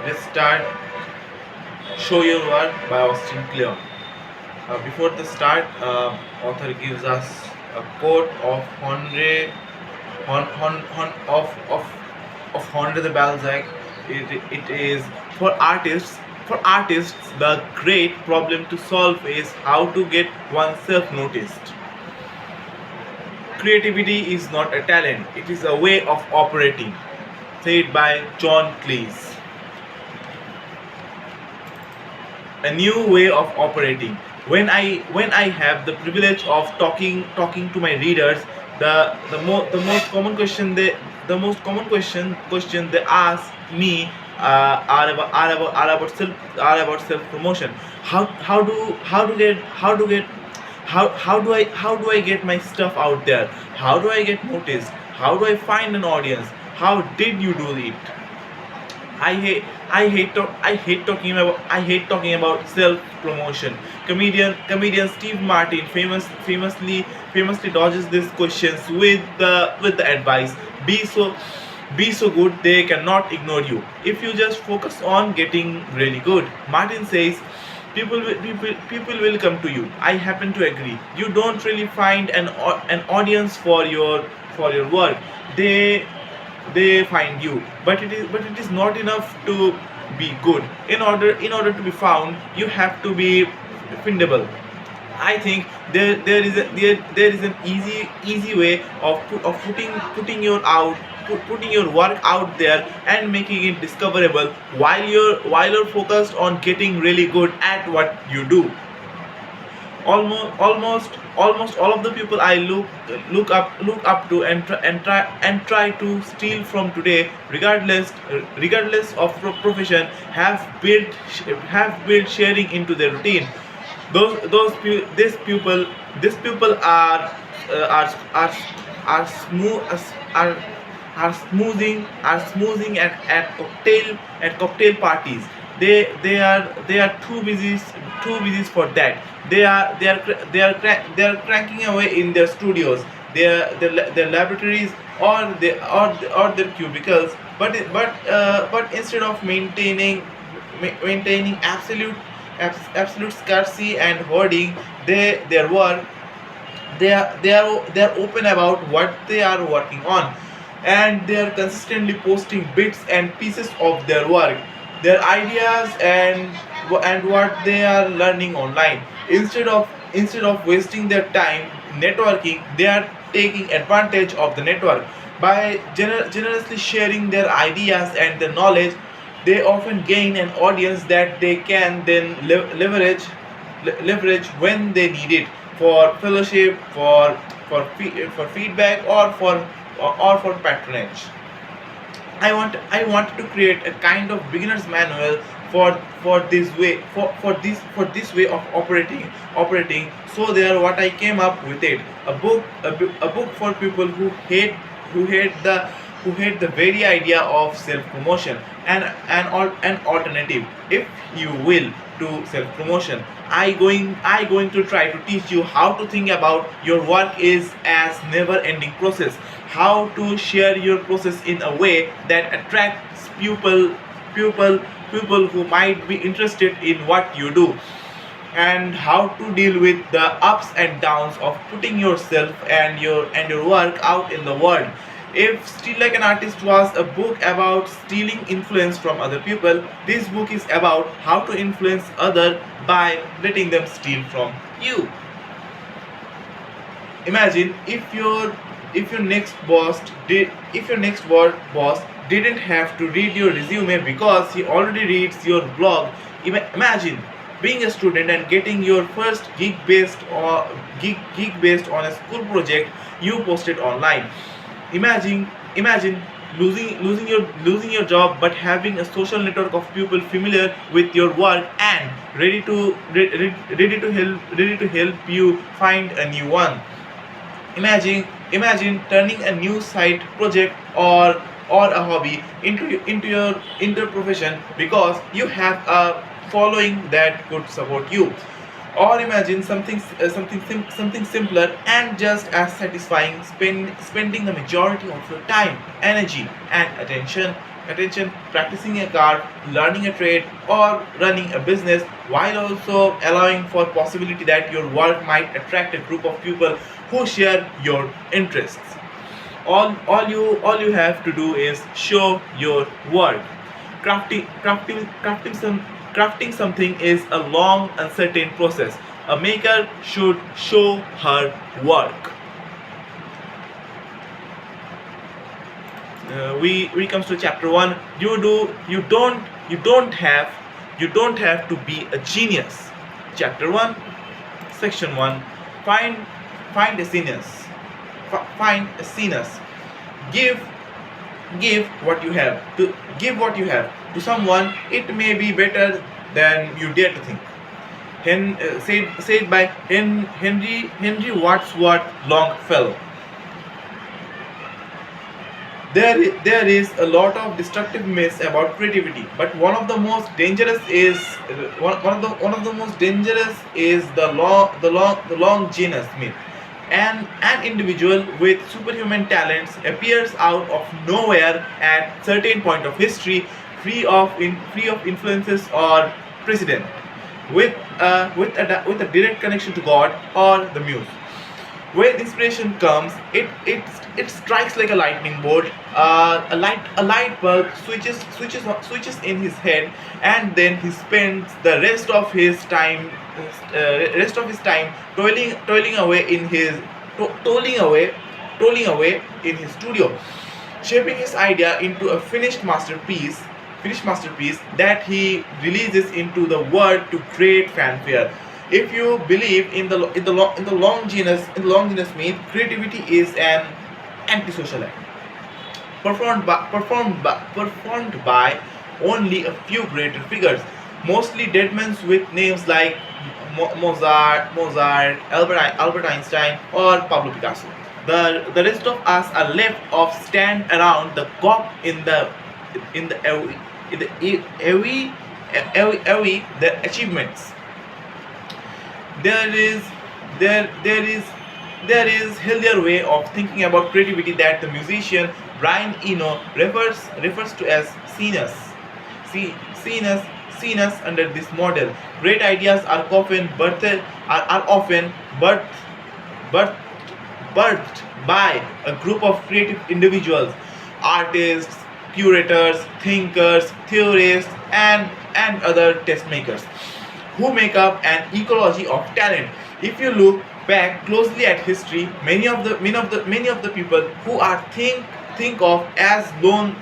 Let's start Show Your Work by Austin Kleon. Before the start, author gives us a quote of Henri de Balzac. It is for artists the great problem to solve is how to get oneself noticed. Creativity is not a talent; it is a way of operating. Said by John Cleese. A new way of operating. When I have the privilege of talking to my readers, the most common question they ask me are about self promotion. How do I get my stuff out there? How do I get noticed? How do I find an audience? How did you do it? I hate talking about self promotion. Comedian Steve Martin famously dodges these questions with the advice: be so good they cannot ignore you. If you just focus on getting really good. Martin says people will come to you. I happen to agree. You don't really find an audience for your work. They find you, but it is not enough to be good. In order to be found, you have to be findable. I think there is an easy way of putting your work out there and making it discoverable while you're focused on getting really good at what you do. Almost all of the people I look up to and try to steal from today, regardless of profession, have built sharing into their routine. These people are smooth are smoozing at cocktail parties. They are too busy for that. They are cranking away in their studios, their laboratories, or their cubicles. But instead of maintaining absolute scarcity and hoarding their work, they are open about what they are working on, and they are consistently posting bits and pieces of their work, their ideas, and what they are learning online. Instead of wasting their time networking, they are taking advantage of the network by generously sharing their ideas and their knowledge. They often gain an audience that they can then leverage when they need it, for fellowship, for feedback, or for patronage. I want to create a kind of beginner's manual for this way of operating. So there, what I came up with it, a book for people who hate the very idea of self promotion, and an alternative, if you will, to self promotion. I going to try to teach you how to think about your work is as never ending process, how to share your process in a way that attracts people who might be interested in what you do, and how to deal with the ups and downs of putting yourself and your work out in the world. If Steal Like an Artist was a book about stealing influence from other people, this book is about how to influence other by letting them steal from you. Imagine if your next boss didn't have to read your resume because he already reads your blog. Imagine being a student and getting your first gig based on a school project you posted online. Imagine losing your job, but having a social network of people familiar with your work and ready to help you find a new one. Imagine turning a new side project or a hobby into your profession because you have a following that could support you. Or imagine something simpler and just as satisfying: spending the majority of your time, energy, and attention practicing a craft, learning a trade, or running a business, while also allowing for possibility that your work might attract a group of people who share your interests. All you have to do is show your work. Crafting something is a long, uncertain process. A maker should show her work. We comes to chapter 1. You don't have to be a genius. Chapter 1, section 1. Find a genius. Find a genius. Give give what you have to someone. It may be better than you dare to think. Said by Henry Wadsworth Longfellow. There is a lot of destructive myths about creativity, but one of the most dangerous is the long genius myth. An individual with superhuman talents appears out of nowhere at certain point of history, free of influences or precedent, with a direct connection to God or the muse. When inspiration comes, it strikes like a lightning bolt. A light bulb switches in his head, and then he spends the rest of his time toiling away in his studio, shaping his idea into a finished masterpiece that he releases into the world to create fanfare. If you believe in the long genus myth, creativity is an antisocial act performed by only a few greater figures, mostly dead men with names like Mozart, Albert Einstein, or Pablo Picasso. The rest of us are left of stand around the clock in the awe- in the the achievements. There is there there is there is healthier way of thinking about creativity that the musician Brian Eno refers to as scenes. See, scenes under this model. Great ideas are often birthed birthed by a group of creative individuals, artists, curators, thinkers, theorists, and other test makers, who make up an ecology of talent. If you look back closely at history, many of the people who are think of as lone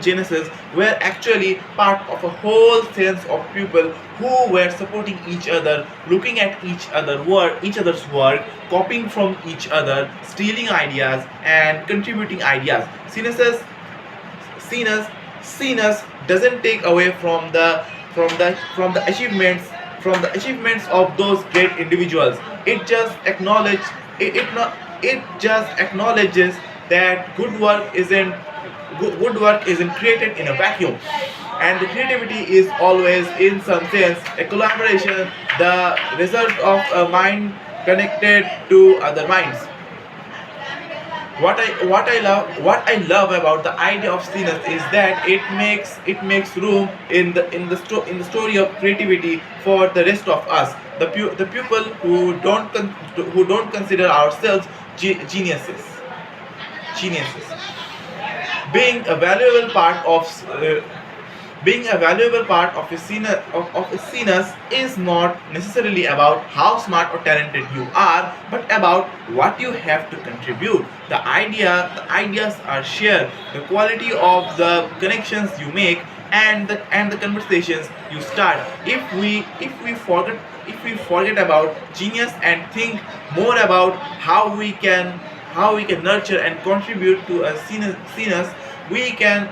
geniuses were actually part of a whole sense of people who were supporting each other, looking at each other's work, copying from each other, stealing ideas, and contributing ideas. Sinus doesn't take away from the achievements of those great individuals. It just acknowledges that good work isn't created in a vacuum, and the creativity is always, in some sense, a collaboration, the result of a mind connected to other minds. What I love about the idea of stillness is that it makes room in the story of creativity for the rest of us, the people who don't consider ourselves geniuses. Being a valuable part of a scenus is not necessarily about how smart or talented you are, but about what you have to contribute. The ideas are shared, the quality of the connections you make, and the conversations you start. If we forget about genius and think more about how we can nurture and contribute to a scenus, we can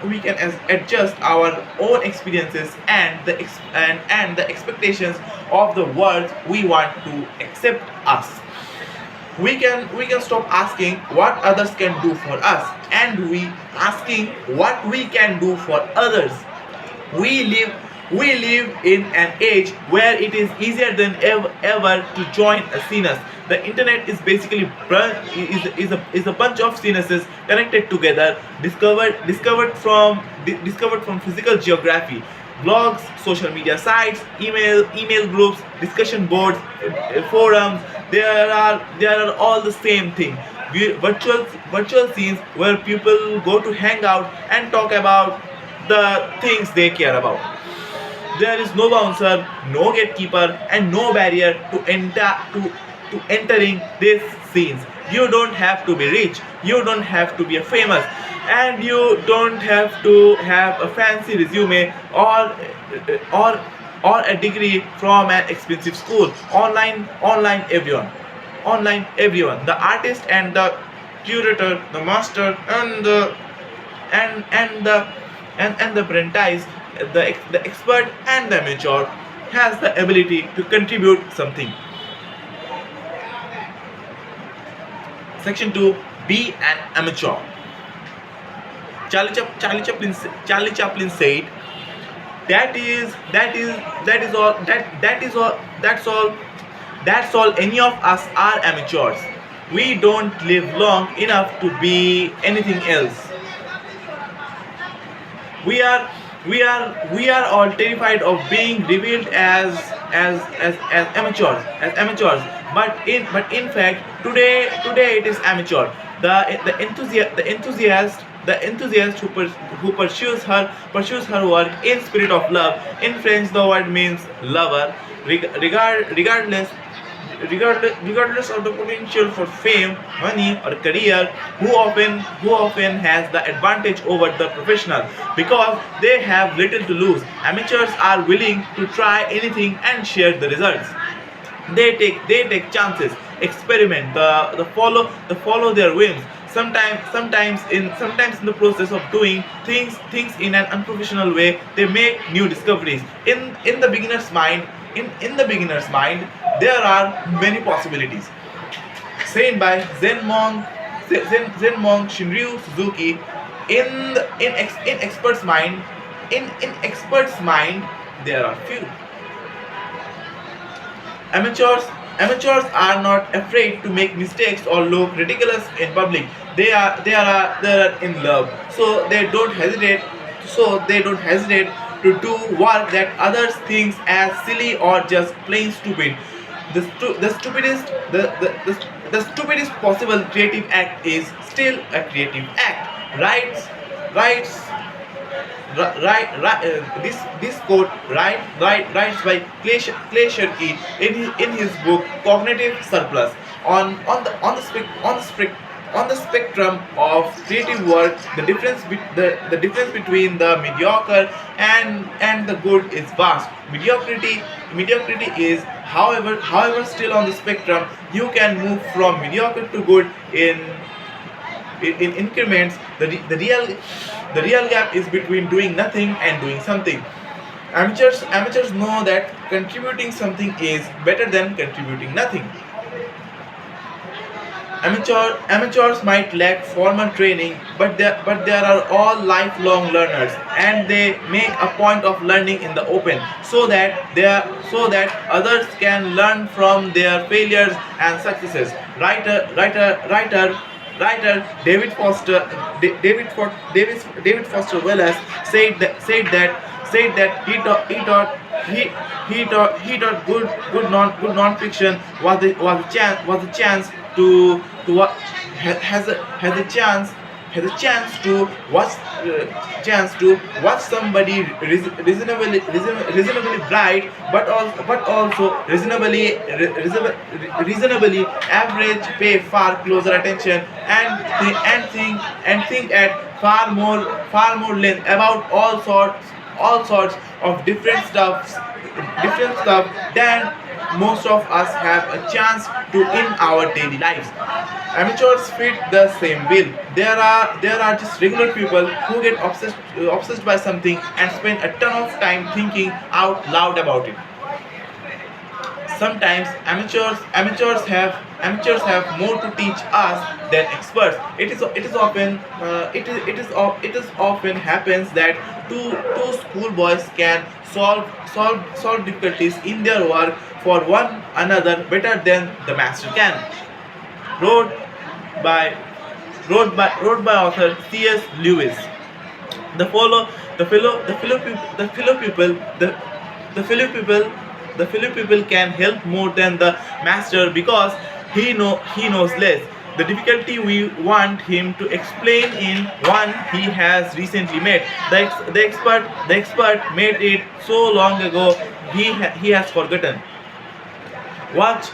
adjust our own experiences and the expectations of the world we want to accept us. We can stop asking what others can do for us, and we asking what we can do for others. We live in an age where it is easier than ever to join a scene, The internet is basically is a bunch of sinuses connected together, discovered from physical geography, blogs, social media sites, email groups, discussion boards, forums. There are all the same thing. Virtual scenes where people go to hang out and talk about the things they care about. There is no bouncer, no gatekeeper, and no barrier to entering these scenes. You don't have to be rich, you don't have to be a famous, and you don't have to have a fancy resume or or a degree from an expensive school. Online everyone, the artist and the curator, the master and the and the apprentice, the expert and the amateur has the ability to contribute something. Section 2, be an amateur. Charlie Chaplin said, that's all any of us are amateurs. We don't live long enough to be anything else. We are all terrified of being revealed as amateurs, but in fact today it is amateur. The enthusiast who pursues her work in spirit of love. In French, the word means lover. Regardless of the potential for fame, money, or career, who often has the advantage over the professional because they have little to lose. Amateurs are willing to try anything and share the results. They take chances, experiment, the follow their whims. Sometimes in the process of doing things in an unprofessional way, they make new discoveries. In the beginner's mind, there are many possibilities. Said by Zen monk Shinryu Suzuki. In experts mind, in experts mind, there are few. Amateurs are not afraid to make mistakes or look ridiculous in public. They are in love, so they don't hesitate to do work that others think as silly or just plain stupid. The stupidest possible creative act is still a creative act. Writes this quote writes by Clay Shirky in his book Cognitive Surplus. On the spectrum of creative work, the difference between the mediocre and the good is vast. Mediocrity is, however still on the spectrum. You can move from mediocre to good in increments. The real gap is between doing nothing and doing something. Amateurs know that contributing something is better than contributing nothing. Amateurs might lack formal training, but there are all lifelong learners, and they make a point of learning in the open, so that others can learn from their failures and successes. Writer David Foster Wallace said that he thought good non-fiction was a chance to watch somebody reasonably bright, but also reasonably average, pay far closer attention and think at far more length about all sorts of different stuff than most of us have a chance to in our daily lives. Amateurs fit the same bill. There are just regular people who get obsessed by something and spend a ton of time thinking out loud about it. Sometimes amateurs amateurs have more to teach us than experts. It is often happens that two schoolboys can solve difficulties in their work for one another better than the master can. Wrote by wrote by author C.S. Lewis. The follow the fellow people the fellow people the fellow people can help more than the master because he knows less. The difficulty we want him to explain in one he has recently met. The expert made it so long ago he has forgotten. Watch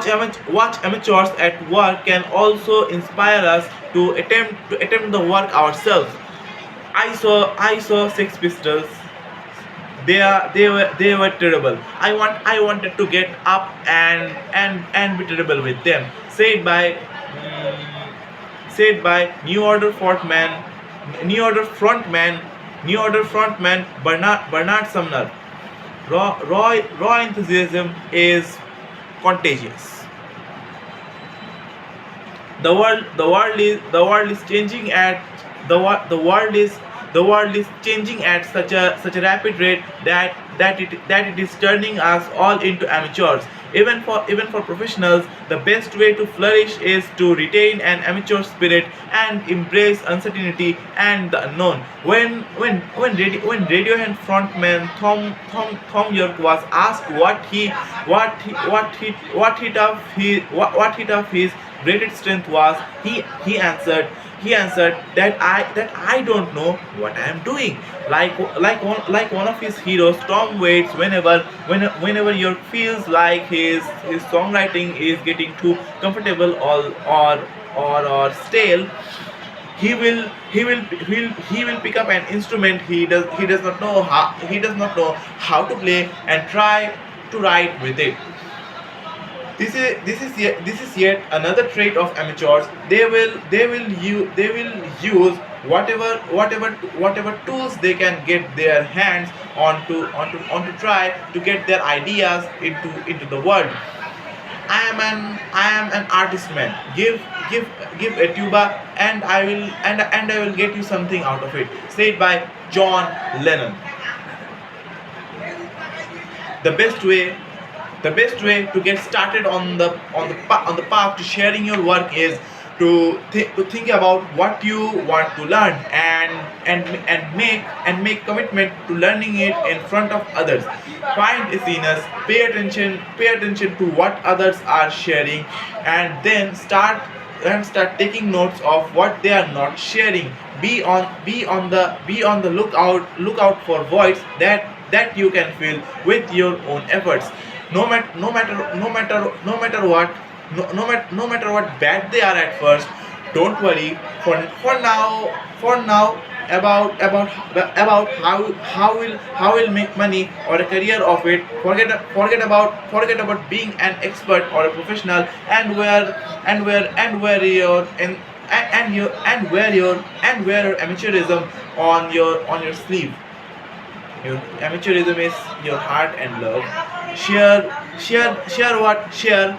amateurs at work can also inspire us to attempt the work ourselves. I saw Sex Pistols. They were terrible. I wanted to get up and be terrible with them. Said by New Order frontman Bernard Sumner. Raw enthusiasm is contagious. The world is changing at the world is changing at such a rapid rate that it is turning us all into amateurs. Even for professionals, the best way to flourish is to retain an amateur spirit and embrace uncertainty and the unknown. When Radiohead frontman Tom York was asked what hit of his greatest strength was, he answered that I don't know what I am doing. Like one of his heroes, Tom Waits. Whenever you feels like his songwriting is getting too comfortable or stale, he will pick up an instrument he does not know how to play and try to write with it. This is yet another trait of amateurs. They will use whatever tools they can get their hands onto try to get their ideas into the world. I am an artist man. Give a tuba and I will get you something out of it. Said by John Lennon. The best way the best way to get started on the path to sharing your work is to think about what you want to learn and make commitment to learning it in front of others. Find a scene, pay attention to what others are sharing, and then start taking notes of what they are not sharing. Be on the lookout for voids that you can fill with your own efforts. No matter what bad they are at first, don't worry for now about how will make money or a career of it. Forget about being an expert or a professional, and wear your amateurism on your sleeve. Your amateurism is your heart and love. Share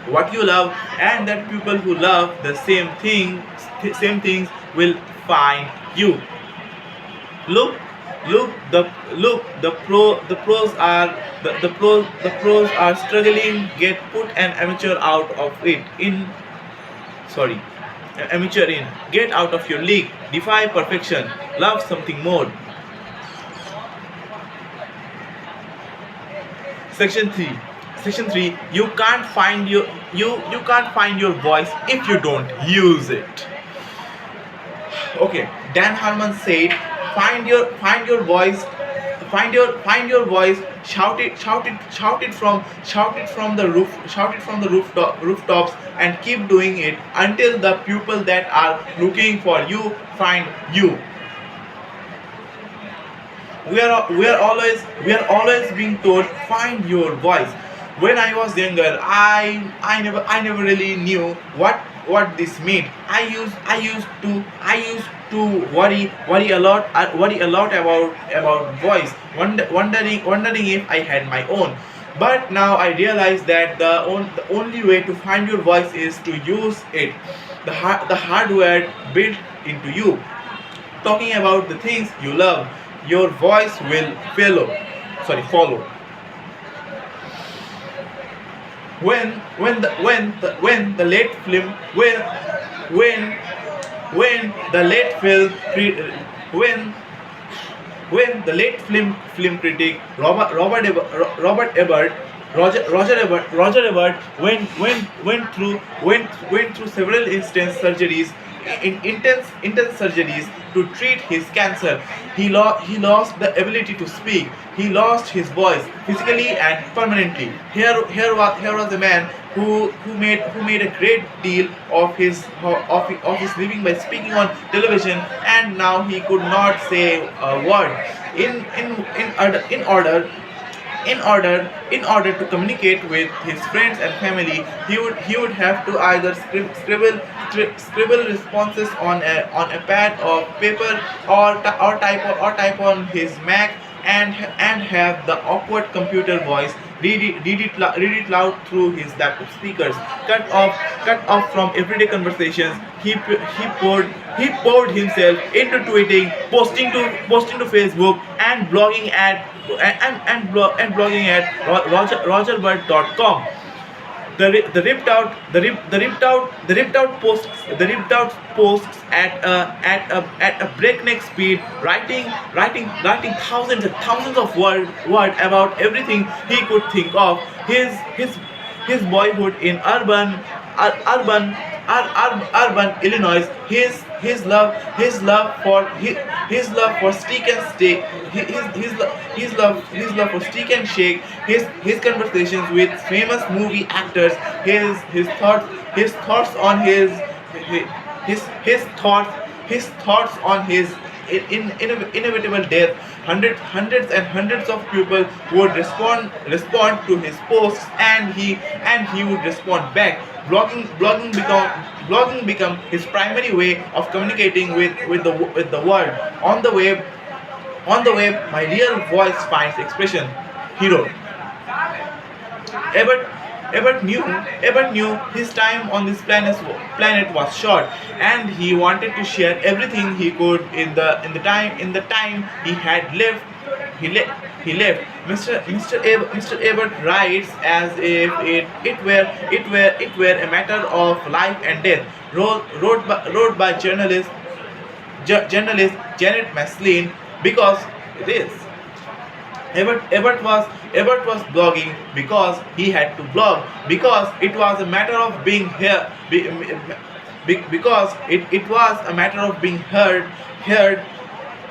what you love, and that people who love the same things will find you. Look, the pros are struggling. Get put an amateur out of it. Sorry, an amateur in. Get out of your league. Defy perfection. Love something more. Section 3. Section 3. You can't find your voice if you don't use it. Okay. Dan Harmon said, find your voice, find your voice, shout it from the rooftops, and keep doing it until the people that are looking for you find you. We are always being told, find your voice. When I was younger, I never really knew what this meant. I used to worry a lot about voice, wondering if I had my own. But now I realize that the only way to find your voice is to use it, the hardware built into you. Talking about the things you love, your voice will follow. When the late film when the late film cri- when when the late film critic Robert Ebert Roger Ebert went through several intense surgeries to treat his cancer. He lost the ability to speak. He lost his voice physically and permanently. Here was a man who made a great deal of his living by speaking on television, and now he could not say a word. In order to communicate with his friends and family, he would have to either scribble responses on a pad of paper, or type on his Mac, and have the awkward computer voice read it loud through his laptop speakers. Cut off from everyday conversations. He poured himself into tweeting, posting to Facebook, and blogging at rogerbird.com. The ripped out posts at a breakneck speed, writing thousands of word about everything he could think of. His boyhood in urban urban Illinois, his love for steak and steak, his love for steak and shake, his conversations with famous movie actors, his thoughts on his thoughts on his inevitable death. Hundreds of people would respond to his posts, and he would respond back. Blogging become his primary way of communicating with the world. On the web, my real voice finds expression. He wrote. Ebert Ebert knew his time on this planet was short, and he wanted to share everything he could in the time he had left. He left. Mr. Ebert writes as if it were a matter of life and death. Wrote by journalist Janet Maslin, because it is. Ebert was blogging because he had to blog, because it was a matter of being here, because it was a matter of being heard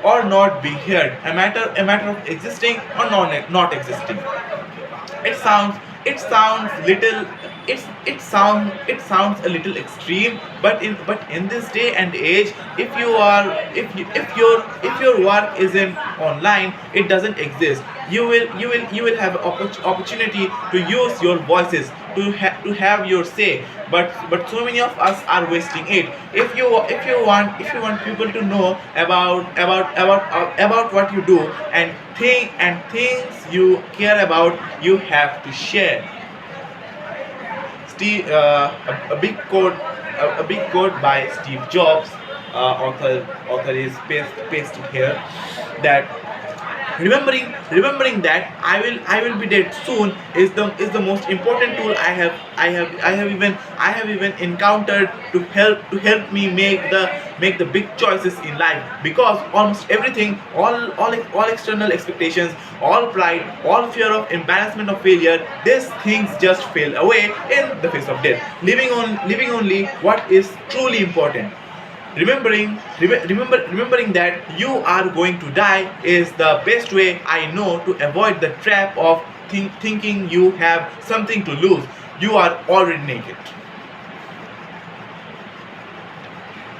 or not being heard, a matter of existing or not existing. It sounds little it sounds a little extreme, but in this day and age, if your work isn't online, it doesn't exist. You will have opportunity to use your voices, to have your say, but so many of us are wasting it. If you want people to know about what you do, and things you care about, you have to share. A big quote by Steve Jobs, author is pasted here, that remembering that I will be dead soon is the most important tool I have even encountered to help me make the big choices in life, because almost everything, all external expectations, all pride, all fear of embarrassment of failure, these things just fail away in the face of death, leaving only what is truly important. Remembering that you are going to die is the best way I know to avoid the trap of thinking you have something to lose. You are already naked.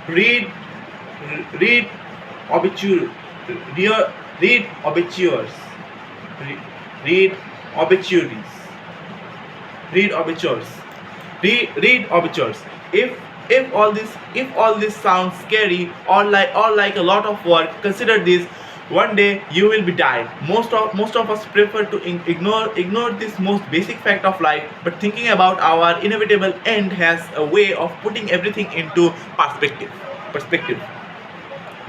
Read read obituary read obituaries. Read obituaries. Read obituaries. Read obituaries. If all this sounds scary, or like a lot of work, consider this. One day you will be died. Most of us prefer to ignore this most basic fact of life, but thinking about our inevitable end has a way of putting everything into perspective.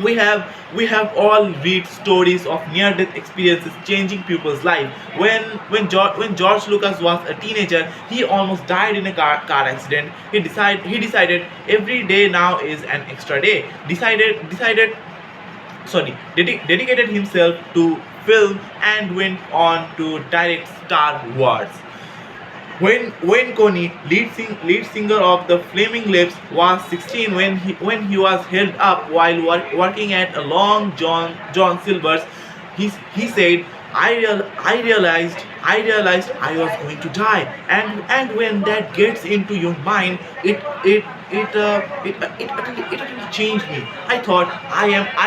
We have all read stories of near death experiences changing people's life. When George Lucas was a teenager, he almost died in a car accident. He decided every day now is an extra day. Dedicated himself to film and went on to direct Star Wars. When Coney, lead singer of the Flaming Lips, was 16 when he was held up while working at a Long John Silver's, he said, I realized I was going to die, and when that gets into your mind, it changed me. I thought I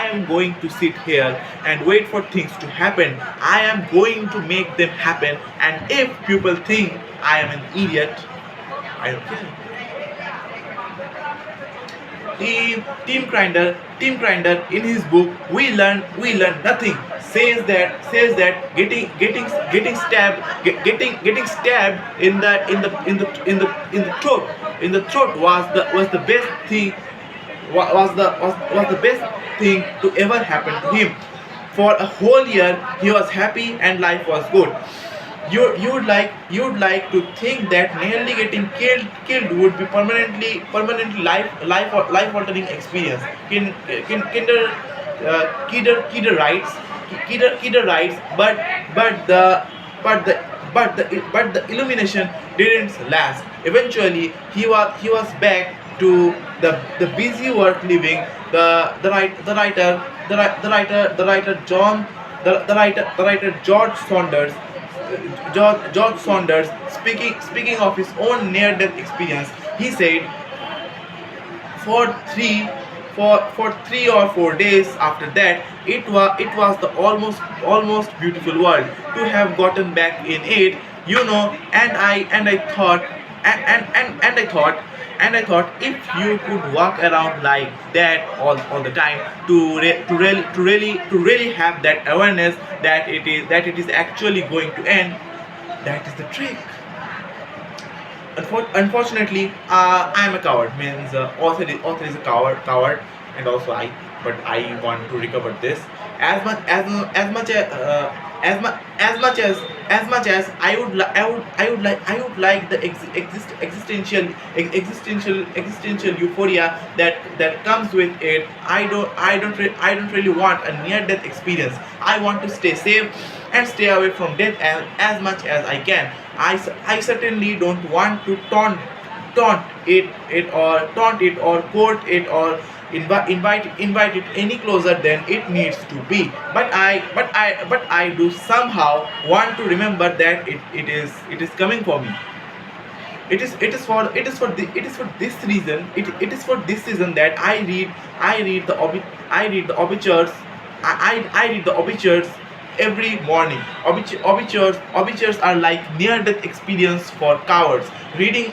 am going to sit here and wait for things to happen. I am going to make them happen, and if people think I am an idiot, I don't care. Tim Grinder, in his book We Learn Nothing, says that getting stabbed in the throat was the best thing was the best thing to ever happen to him. For a whole year he was happy and life was good. You'd like to think that nearly getting killed would be permanently life altering experience. Kidder writes, but the but the but the illumination didn't last. Eventually, he was back to the busy work living. The writer George Saunders, George Saunders, speaking of his own near-death experience, he said, for three for 3 or 4 days after that, it was the almost beautiful world to have gotten back in it, and I thought and I thought if you could walk around like that all the time, to really have that awareness that it is actually going to end, that is the trick. Unfortunately, I'm a coward. Means author is a coward, and also I. But I want to recover this as much as I would like the existential euphoria that comes with it. I don't really want a near death experience. I want to stay safe and stay away from death as much as I can. I certainly don't want to taunt it or court it or invite it any closer than it needs to be. But I do somehow want to remember that it is coming for me. It is for this reason. It is for this reason that I read the obituaries. I read the obituaries every morning. Obituaries are like near-death experience for cowards. Reading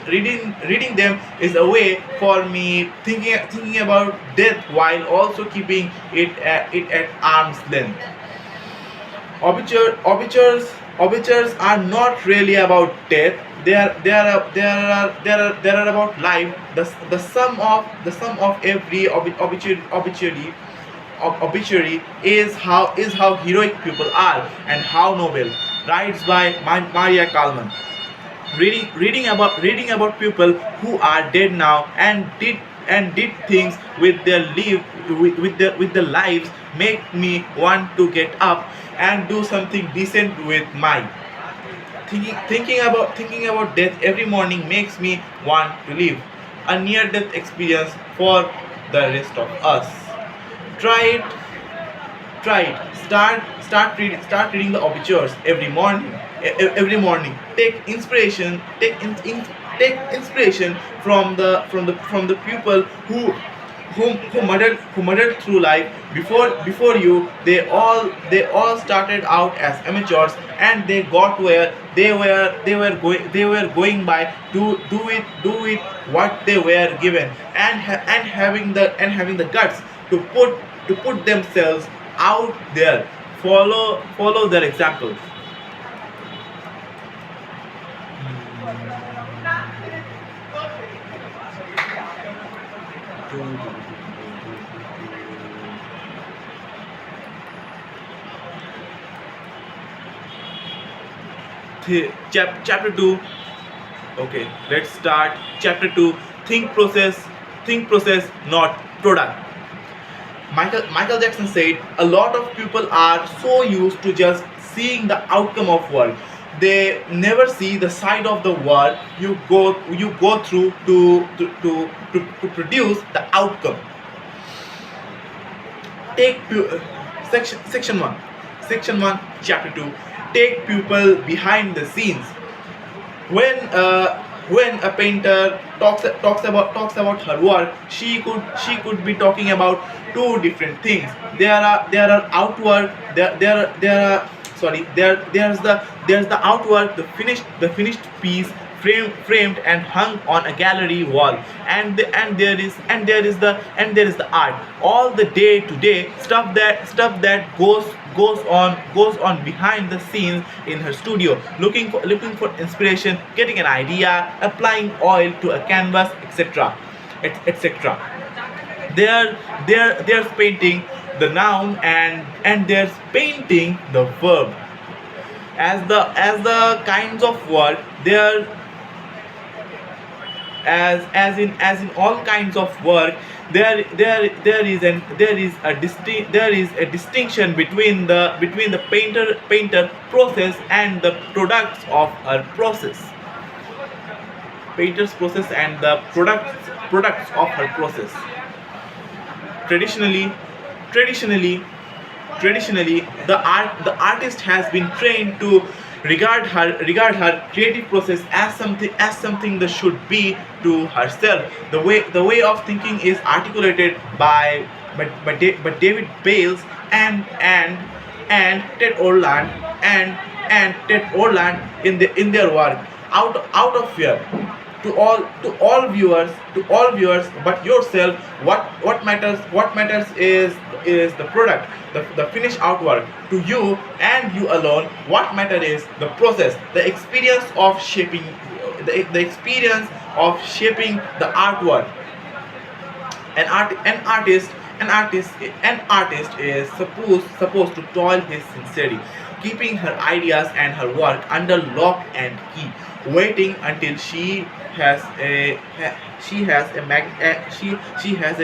them is a way for me thinking about death while also keeping it at arm's length. Obituaries are not really about death. They are about life. The sum of every obituary is how heroic people are and how noble. Writes by Maria Kalman. Reading about people who are dead now and did things with their with their lives make me want to get up and do something decent with mine. Thinking about death every morning makes me want to live a near death experience for the rest of us. Try it. Try it. Start reading the obituaries every morning. Every morning. Take inspiration from the people who murdered through life before you. They all started out as amateurs, and they got where they were going by do it what they were given, and having the guts to put themselves out there. Follow their example. Chapter 2. Okay, let's start. Chapter 2. Think process, not product. Michael Jackson said, a lot of people are so used to just seeing the outcome of work. They never see the side of the work you go through to produce the outcome. Take section 1. Chapter 2. Take people behind the scenes. When a painter talks about her work, she could be talking about two different things. There are outward there are sorry there there's the outward, the finished piece, framed and hung on a gallery wall, and there is the art, all the day to day stuff that goes on behind the scenes in her studio, looking for inspiration, getting an idea, applying oil to a canvas, etc, etc. There's painting the noun, and there's painting the verb. As the kinds of work there, as in all kinds of work, there is a distinction between the painter process and the products of her process. Painter's process and the products of her process. Traditionally traditionally the artist has been trained to regard her creative process as something that should be to herself. The way of thinking is articulated by David Bales and Ted Orland in their work, out of fear. To all viewers but yourself, what matters is the product, the finished artwork. To you and you alone, what matters is the process, the experience of shaping the artwork. An artist is supposed to toil his sincerity, keeping her ideas and her work under lock and key, waiting until she has a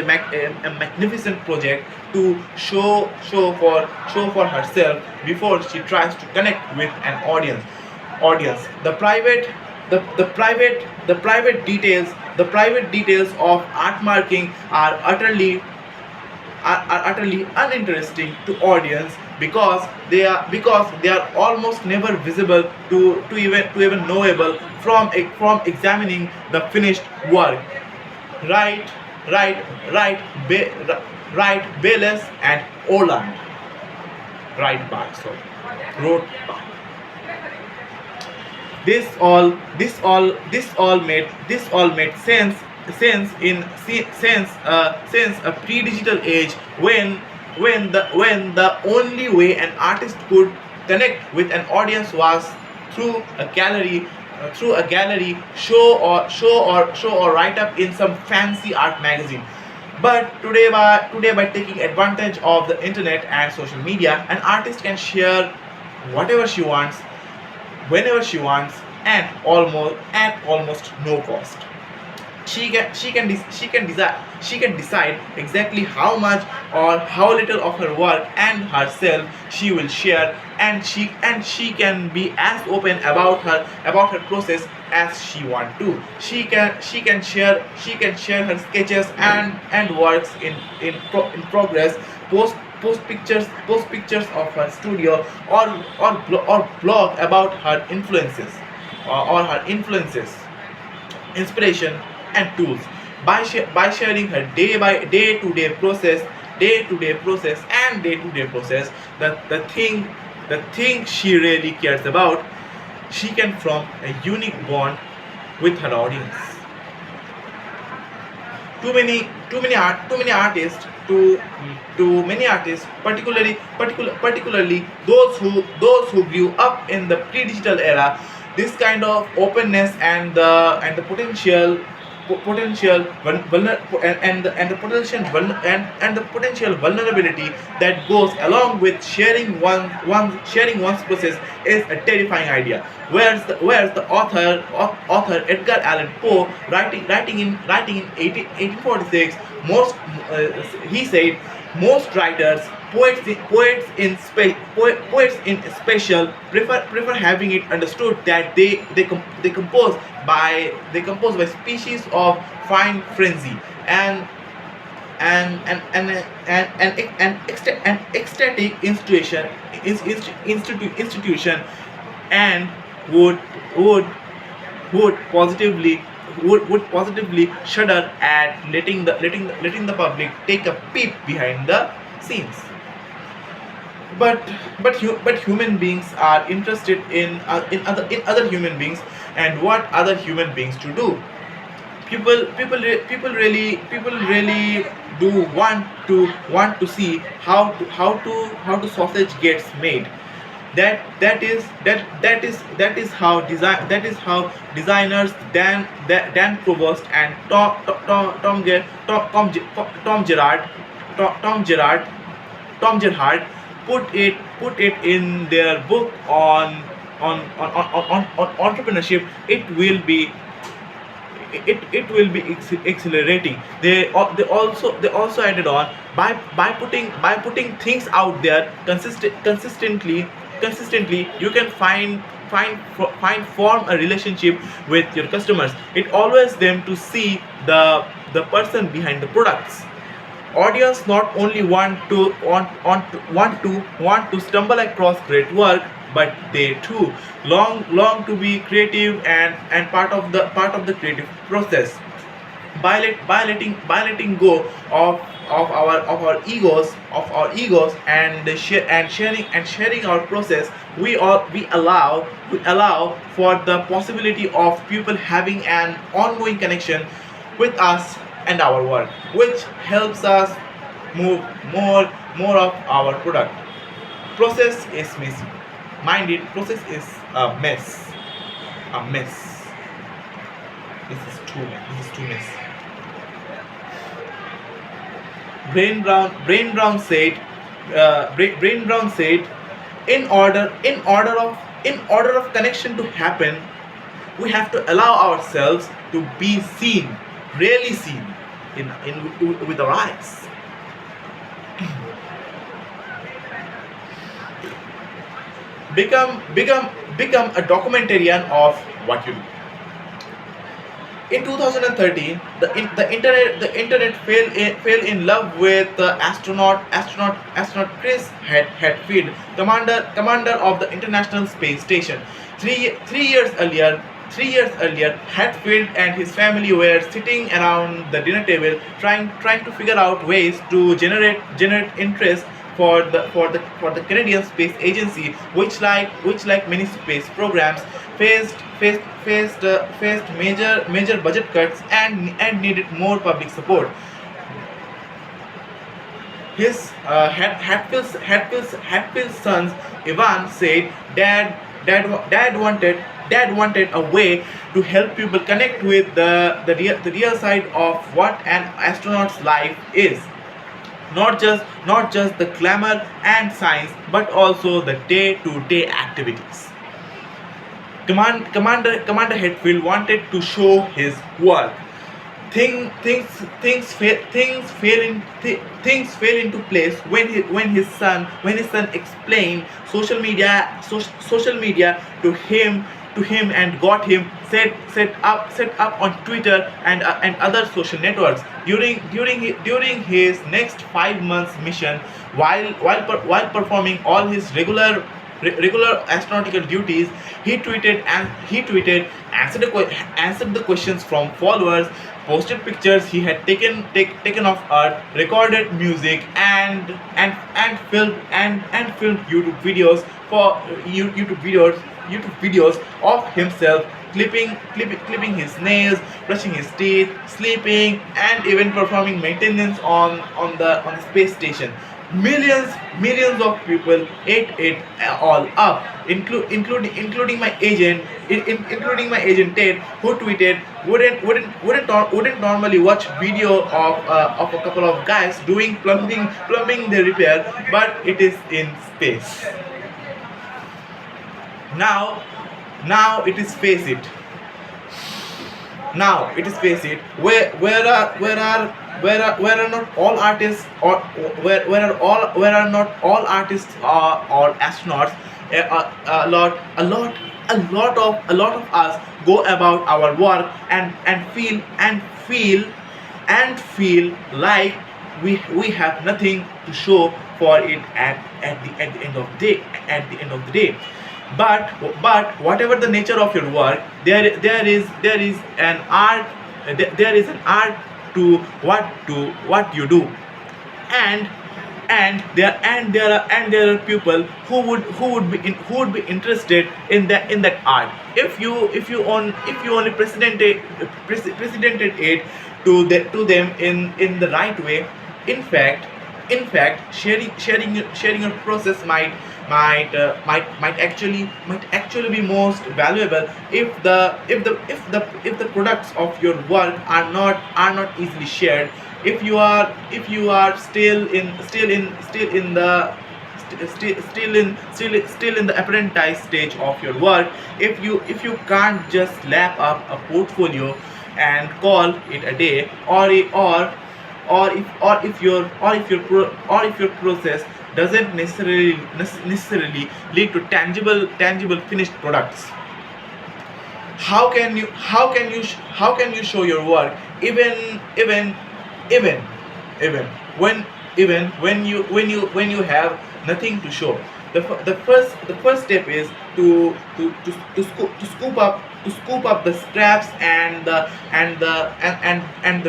magnificent project to show for herself before she tries to connect with an audience. The private details of art marking are utterly uninteresting to audience, because they are almost never visible to even knowable from examining the finished work. Right, right, right, right, Bayless and Orland. Right back, sorry. Wrote back. This all made sense a pre-digital age, when the only way an artist could connect with an audience was through a gallery show or write up in some fancy art magazine. But today by taking advantage of the internet and social media, an artist can share whatever she wants, whenever she wants, and almost no cost. She can decide exactly how much or how little of her work and herself she will share, and she can be as open about her process as she want to. She can share her sketches and works in progress, post pictures of her studio, or blog about her influences, or her influences, inspiration, and tools. By sharing her day to day process, the thing she really cares about, she can form a unique bond with her audience. Too many too many artists to many artists, particularly those who grew up in the pre-digital era. This kind of openness and the potential and the potential vulnerability that goes along with sharing one's process is a terrifying idea. Where's the author Edgar Allan Poe writing in 1846, most he said most writers, poets in special prefer having it understood that they compose by species of fine frenzy and ecstatic institution and would would would positively shudder at letting the public take a peep behind the scenes. But human beings are interested in other human beings and what other human beings to do. People really do want to see how to sausage gets made. That is how designers Dan Provost and Tom Gerard Tom Gerard Tom Gerhard put it in their book on entrepreneurship. It will be exhilarating. They also added on by putting things out there consistently. You can form a relationship with your customers. It allows them to see the person behind the products. Audience not only want to stumble across great work, but they too long to be creative and part of the creative process. By letting go of our egos and sharing our process, we allow for the possibility of people having an ongoing connection with us and our work, which helps us move more of our product. Process is messy. Mind it, process is a mess. A mess. This is too messy. Brain Brown said, in order of connection to happen, we have to allow ourselves to be seen, really seen, with our eyes. Become a documentarian of what you do. In 2013, the internet fell in love with the astronaut Chris Hadfield, commander of the International Space Station. Three years earlier, Hatfield and his family were sitting around the dinner table, trying to figure out ways to generate interest for the Canadian Space Agency, which like many space programs faced major budget cuts and needed more public support. His Hatfield's sons Ivan said, Dad wanted a way to help people connect with the real side of what an astronaut's life is. Not just the glamour and science, but also the day-to-day activities. Commander Hetfield wanted to show his work. Things fell into place when his son explained social media to him and got him set up on Twitter and other social networks. During his next 5 months mission, while performing all his regular astronautical duties, he tweeted, answered the questions from followers, posted pictures he had taken of Earth, recorded music, and filmed YouTube videos YouTube videos of himself clipping his nails, brushing his teeth, sleeping, and even performing maintenance on the space station. Millions of people ate it all up, including my agent, including my agent Ted, who tweeted, wouldn't normally watch video of a couple of guys doing plumbing the repair, but it is in space. Now, now it is face it. Now it is face it. Where are not all artists, or where are not all artists or astronauts? A lot of us go about our work and feel like we have nothing to show for it at the end of the day. But whatever the nature of your work, there is an art, there is an art to what you do. And there are people who would be interested in that art. If you only presented it to them in the right way. In fact, sharing your process might actually be most valuable if the products of your work are not easily shared. If you are still in the apprentice stage of your work, if you can't just lap up a portfolio and call it a day, or if your process doesn't necessarily lead to tangible finished products, how can you show your work, even even when when you have nothing to show? The first step is to scoop up the scraps and the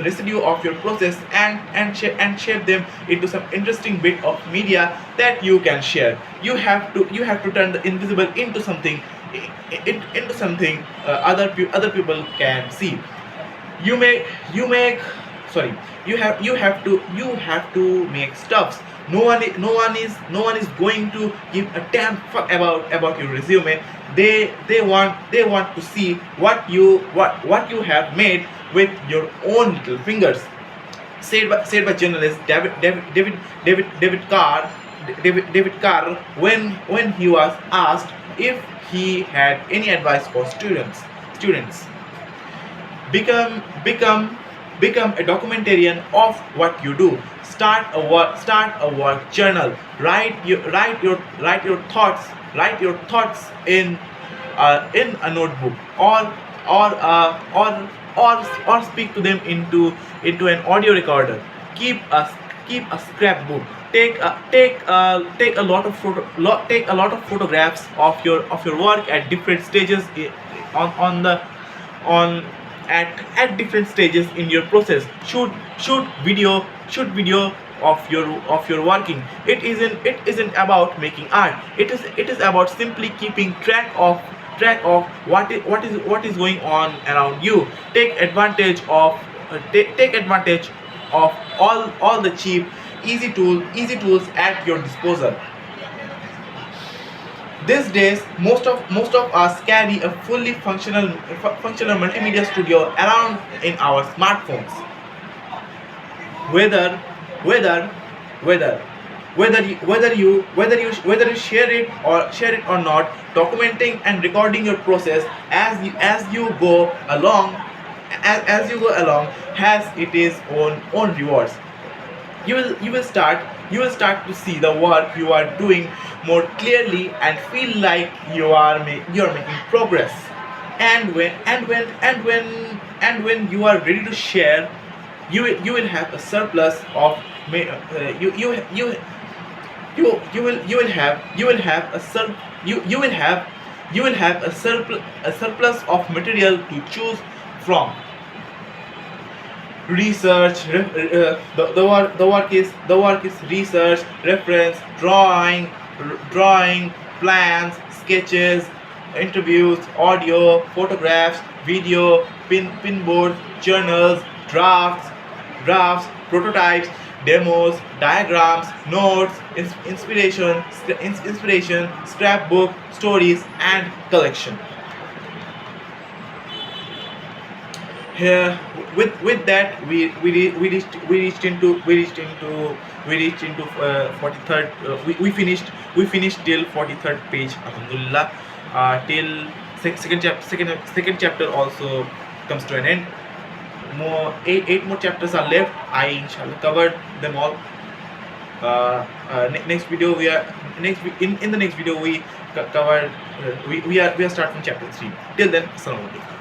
residue of your process, and shape them into some interesting bit of media that you can share. You have to turn the invisible into something, other people can see. You make sorry you have to make stuffs. No one is going to give a damn fuck about your resume. They want to see what you have made with your own little fingers. Said by journalist David Carr, when he was asked if he had any advice for students. Become a documentarian of what you do. Start a work journal. Write your thoughts in a notebook, or speak to them into an audio recorder. Keep a scrapbook. Take a lot of photographs of your work at different stages, on the on at different stages in your process. Shoot video of your working. It isn't about making art. It is about simply keeping track of what is going on around you. Take advantage of all the cheap easy tools at your disposal. These days, most of us carry a fully functional multimedia studio around in our smartphones. Whether whether whether you share it or not, documenting and recording your process as you go along has its own rewards. You will start to see the work you are doing more clearly, and feel like you are making progress. And when you are ready to share, you will have a surplus of you will have a surplus of material to choose from. The work is research, reference, drawing, plans, sketches, interviews, audio, photographs, video, pinboard, journals, prototypes, demos, diagrams, notes, inspiration, scrapbook, stories, and collection. Here, with that, we reached into 43rd. We finished till 43rd page. Alhamdulillah. Till second chapter also comes to an end. Eight more chapters are left. I inshallah covered them all. Next video we are in the next video we cover we are start from chapter 3. Till then, assalamu alaikum.